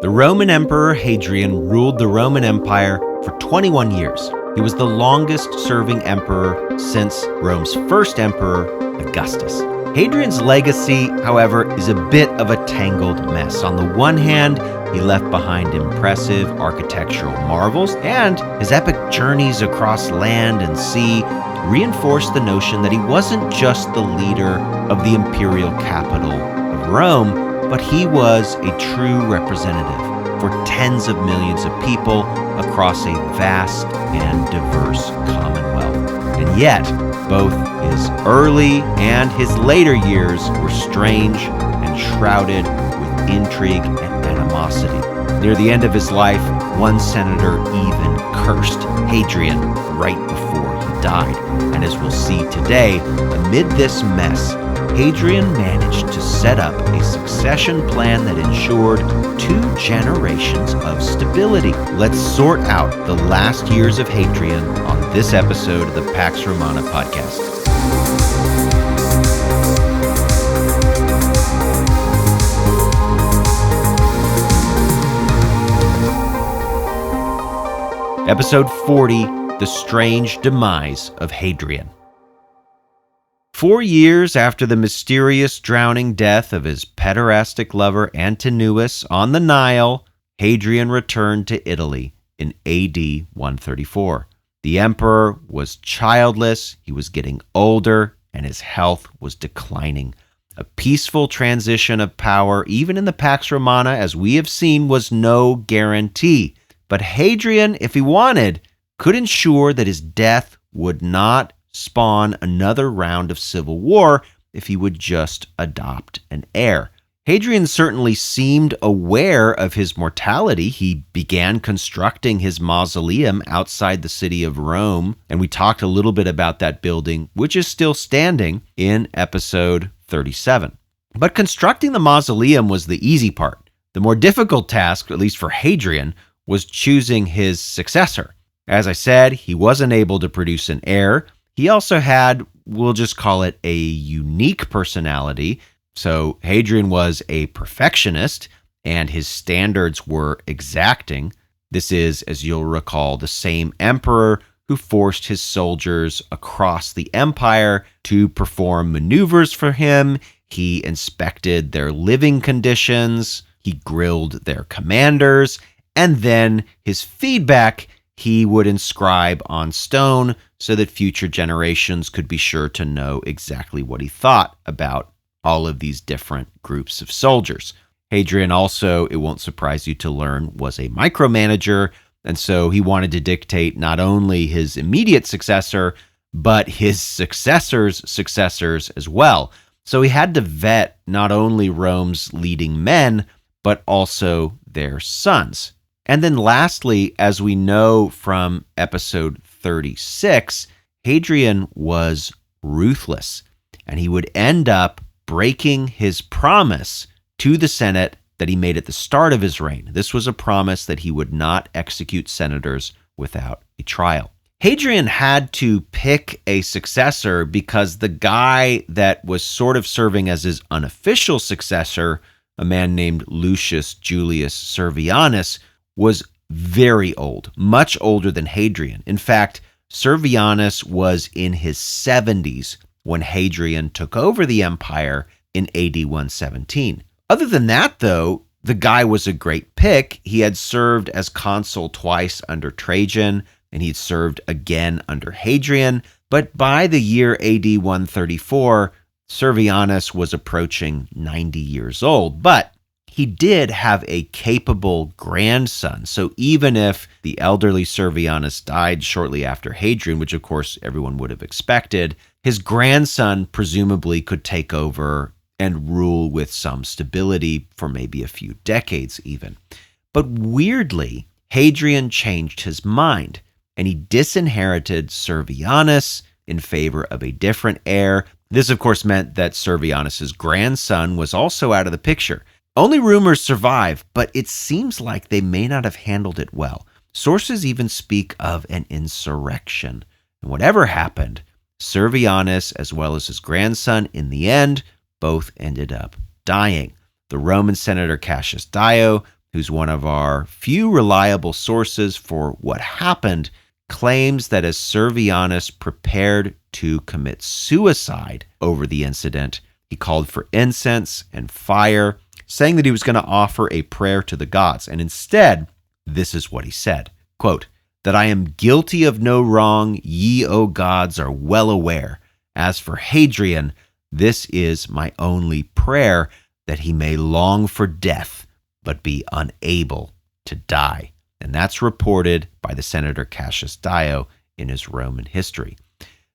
The Roman Emperor Hadrian ruled the Roman Empire for 21 years. He was the longest-serving emperor since Rome's first emperor, Augustus. Hadrian's legacy, however, is a bit of a tangled mess. On the one hand, he left behind impressive architectural marvels, and his epic journeys across land and sea reinforced the notion that he wasn't just the leader of the imperial capital of Rome, but he was a true representative for tens of millions of people across a vast and diverse commonwealth. And yet, both his early and his later years were strange and shrouded with intrigue and animosity. Near the end of his life, one senator even cursed Hadrian right before he died. And as we'll see today, amid this mess, Hadrian managed to set up a succession plan that ensured 2 generations of stability. Let's sort out the last years of Hadrian on this episode of the Pax Romana podcast. Episode 40, The Strange Demise of Hadrian. 4 years after the mysterious drowning death of his pederastic lover Antinous on the Nile, Hadrian returned to Italy in AD 134. The emperor was childless, he was getting older, and his health was declining. A peaceful transition of power, even in the Pax Romana, as we have seen, was no guarantee. But Hadrian, if he wanted, could ensure that his death would not spawn another round of civil war if he would just adopt an heir. Hadrian certainly seemed aware of his mortality. He began constructing his mausoleum outside the city of Rome, and we talked a little bit about that building, which is still standing, in episode 37. But constructing the mausoleum was the easy part. The more difficult task, at least for Hadrian, was choosing his successor. As I said, he wasn't able to produce an heir. He also had, we'll just call it, a unique personality. So Hadrian was a perfectionist, and his standards were exacting. This is, as you'll recall, the same emperor who forced his soldiers across the empire to perform maneuvers for him. He inspected their living conditions. He grilled their commanders. And then his feedback he would inscribe on stone so that future generations could be sure to know exactly what he thought about all of these different groups of soldiers. Hadrian also, it won't surprise you to learn, was a micromanager, and so he wanted to dictate not only his immediate successor, but his successors' successors as well. So he had to vet not only Rome's leading men, but also their sons. And then lastly, as we know from episode 36, Hadrian was ruthless, and he would end up breaking his promise to the Senate that he made at the start of his reign. This was a promise that he would not execute senators without a trial. Hadrian had to pick a successor because the guy that was sort of serving as his unofficial successor, a man named Lucius Julius Servianus, was very old, much older than Hadrian. In fact, Servianus was in his 70s when Hadrian took over the empire in AD 117. Other than that, though, the guy was a great pick. He had served as consul twice under Trajan, and he'd served again under Hadrian. But by the year AD 134, Servianus was approaching 90 years old. But he did have a capable grandson. So even if the elderly Servianus died shortly after Hadrian, which of course everyone would have expected, his grandson presumably could take over and rule with some stability for maybe a few decades even. But weirdly, Hadrian changed his mind, and he disinherited Servianus in favor of a different heir. This of course meant that Servianus's grandson was also out of the picture. Only rumors survive, but it seems like they may not have handled it well. Sources even speak of an insurrection. And whatever happened, Servianus, as well as his grandson, in the end, both ended up dying. The Roman senator Cassius Dio who's one of our few reliable sources for what happened, claims that as Servianus prepared to commit suicide over the incident, he called for incense and fire, saying that he was going to offer a prayer to the gods. And instead, this is what he said, quote, "That I am guilty of no wrong, ye, O gods, are well aware. As for Hadrian, this is my only prayer, that he may long for death, but be unable to die." And that's reported by the Senator Cassius Dio in his Roman history.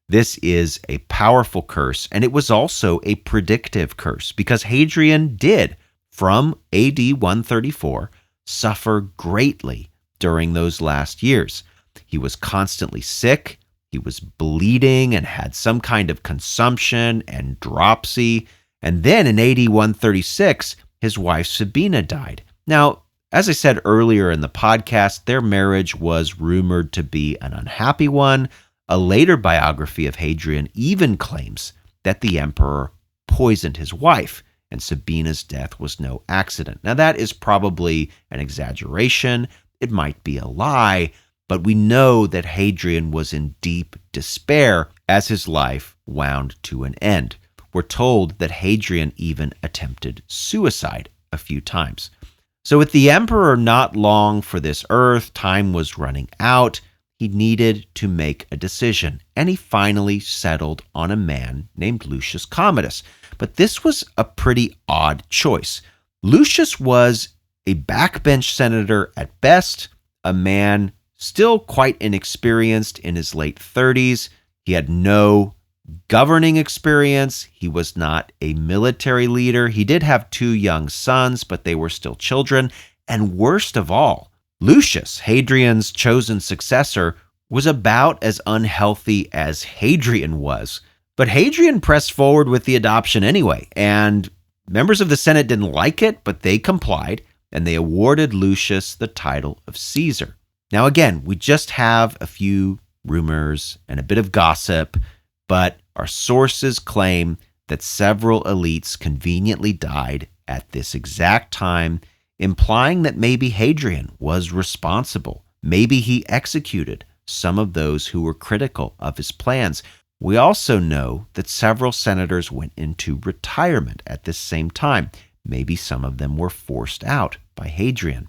This is a powerful curse, and it was also a predictive curse, because Hadrian did, from AD 134, suffer greatly during those last years. He was constantly sick, he was bleeding and had some kind of consumption and dropsy, and then in AD 136, his wife Sabina died. Now, as I said earlier in the podcast, their marriage was rumored to be an unhappy one. A later biography of Hadrian even claims that the emperor poisoned his wife, and Sabina's death was no accident. Now, that is probably an exaggeration. It might be a lie, but we know that Hadrian was in deep despair as his life wound to an end. We're told that Hadrian even attempted suicide a few times. So with the emperor not long for this earth, time was running out. He needed to make a decision, and he finally settled on a man named Lucius Commodus. But this was a pretty odd choice. Lucius was a backbench senator at best, a man still quite inexperienced in his late 30s. He had no governing experience. He was not a military leader. He did have 2 young sons, but they were still children. And worst of all, Lucius, Hadrian's chosen successor, was about as unhealthy as Hadrian was. But Hadrian pressed forward with the adoption anyway, and members of the Senate didn't like it, but they complied, and they awarded Lucius the title of Caesar. Now again, we just have a few rumors and a bit of gossip, but our sources claim that several elites conveniently died at this exact time, implying that maybe Hadrian was responsible. Maybe he executed some of those who were critical of his plans. We also know that several senators went into retirement at this same time. Maybe some of them were forced out by Hadrian.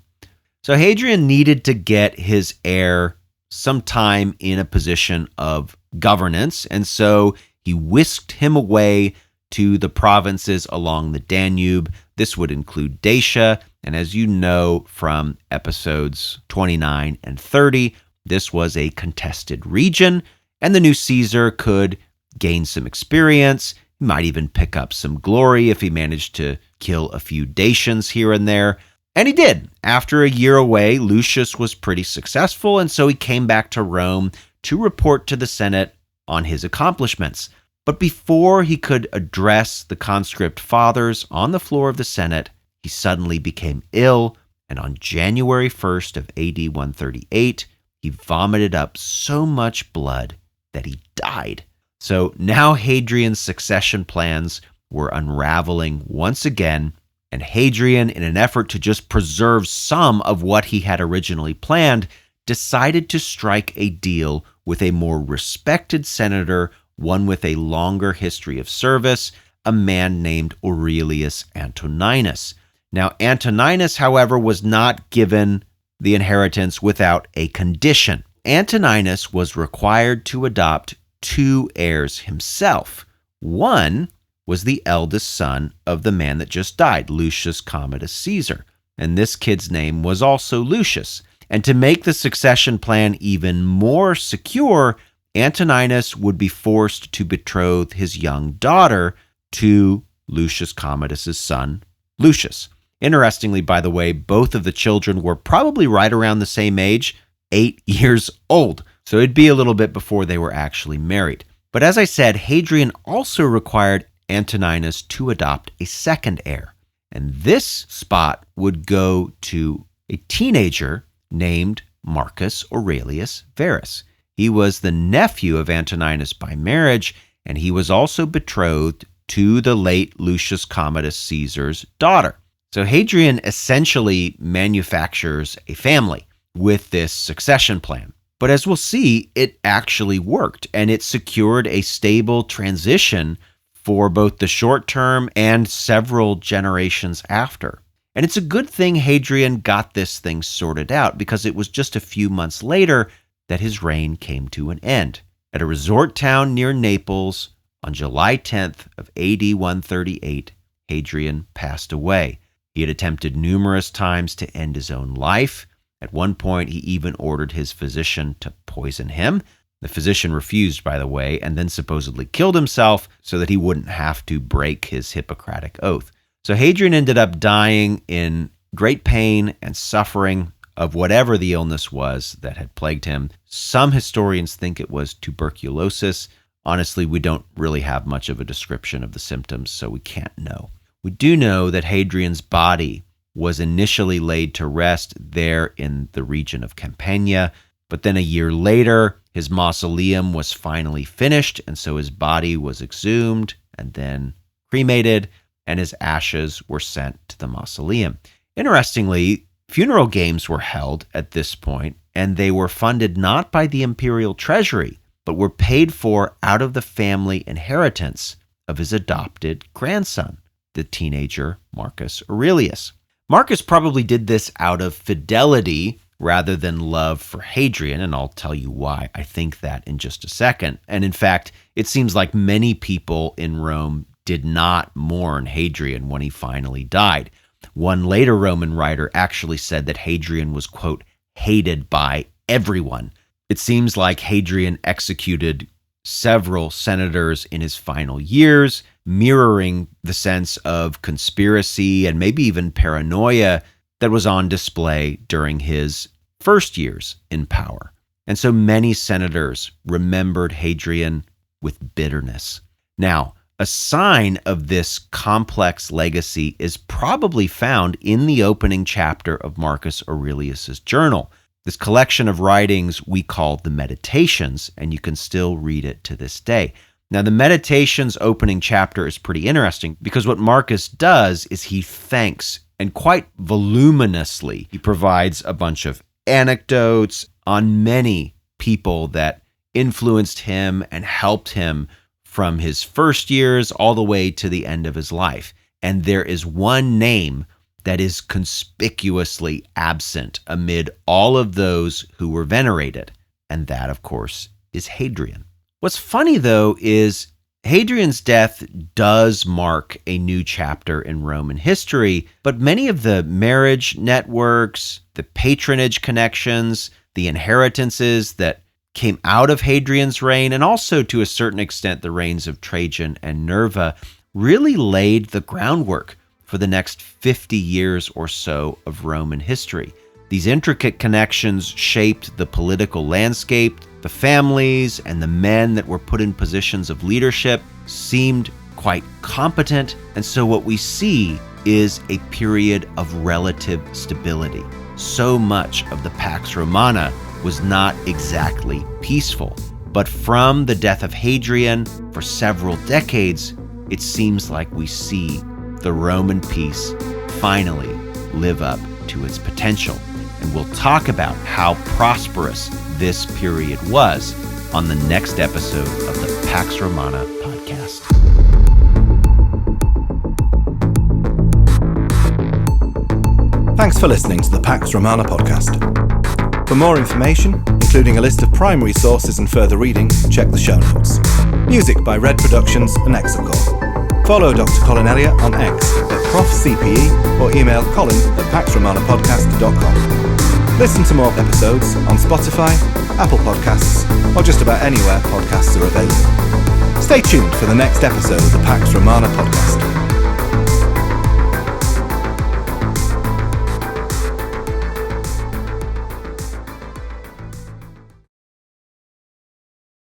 So Hadrian needed to get his heir sometime in a position of governance, and so he whisked him away to the provinces along the Danube. This would include Dacia, and as you know from episodes 29 and 30, this was a contested region, and the new Caesar could gain some experience. He might even pick up some glory if he managed to kill a few Dacians here and there. And he did. After a year away, Lucius was pretty successful, and so he came back to Rome to report to the Senate on his accomplishments. But before he could address the conscript fathers on the floor of the Senate, he suddenly became ill, and on January 1st of AD 138, he vomited up so much blood that he died. So now Hadrian's succession plans were unraveling once again, and Hadrian, in an effort to just preserve some of what he had originally planned, decided to strike a deal with a more respected senator, one with a longer history of service, a man named Aurelius Antoninus. Now, Antoninus, however, was not given the inheritance without a condition. Antoninus was required to adopt 2 heirs himself. One was the eldest son of the man that just died, Lucius Commodus Caesar. And this kid's name was also Lucius. And to make the succession plan even more secure, Antoninus would be forced to betroth his young daughter to Lucius Commodus's son, Lucius. Interestingly, by the way, both of the children were probably right around the same age, 8 years old. So it'd be a little bit before they were actually married. But as I said, Hadrian also required Antoninus to adopt a second heir. And this spot would go to a teenager named Marcus Aurelius Verus. He was the nephew of Antoninus by marriage, and he was also betrothed to the late Lucius Commodus Caesar's daughter. So Hadrian essentially manufactures a family with this succession plan. But as we'll see, it actually worked, and it secured a stable transition for both the short term and several generations after. And it's a good thing Hadrian got this thing sorted out, because it was just a few months later that his reign came to an end. At a resort town near Naples, on July 10th of AD 138, Hadrian passed away. He had attempted numerous times to end his own life. At one point, he even ordered his physician to poison him. The physician refused, by the way, and then supposedly killed himself so that he wouldn't have to break his Hippocratic oath. So Hadrian ended up dying in great pain and suffering of whatever the illness was that had plagued him. Some historians think it was tuberculosis. Honestly, we don't really have much of a description of the symptoms, so we can't know. We do know that Hadrian's body was initially laid to rest there in the region of Campania, but then a year later, his mausoleum was finally finished, and so his body was exhumed and then cremated, and his ashes were sent to the mausoleum. Interestingly, funeral games were held at this point, and they were funded not by the imperial treasury, but were paid for out of the family inheritance of his adopted grandson, the teenager Marcus Aurelius. Marcus probably did this out of fidelity rather than love for Hadrian, and I'll tell you why I think that in just a second. And in fact, it seems like many people in Rome did not mourn Hadrian when he finally died. One later Roman writer actually said that Hadrian was, quote, hated by everyone. It seems like Hadrian executed several senators in his final years, mirroring the sense of conspiracy and maybe even paranoia that was on display during his first years in power. And so many senators remembered Hadrian with bitterness. Now, a sign of this complex legacy is probably found in the opening chapter of Marcus Aurelius's journal. This collection of writings we call the Meditations, and you can still read it to this day. Now, the Meditations opening chapter is pretty interesting because what Marcus does is he thanks, and quite voluminously, he provides a bunch of anecdotes on many people that influenced him and helped him from his first years all the way to the end of his life. And there is one name that is conspicuously absent amid all of those who were venerated, and that, of course, is Hadrian. What's funny, though, is Hadrian's death does mark a new chapter in Roman history, but many of the marriage networks, the patronage connections, the inheritances that came out of Hadrian's reign, and also to a certain extent the reigns of Trajan and Nerva, really laid the groundwork for the next 50 years or so of Roman history. These intricate connections shaped the political landscape. The families and the men that were put in positions of leadership seemed quite competent, and so what we see is a period of relative stability. So much of the Pax Romana was not exactly peaceful, but from the death of Hadrian for several decades, it seems like we see the Roman peace finally live up to its potential. And we'll talk about how prosperous this period was on the next episode of the Pax Romana podcast. Thanks for listening to the Pax Romana podcast. For more information, including a list of primary sources and further reading, check the show notes. Music by Red Productions and Exelcore. Follow Dr. Colin Elliott on X at ProfCPE or email colin@paxromanapodcast.com. Listen to more episodes on Spotify, Apple Podcasts, or just about anywhere podcasts are available. Stay tuned for the next episode of the Pax Romana podcast.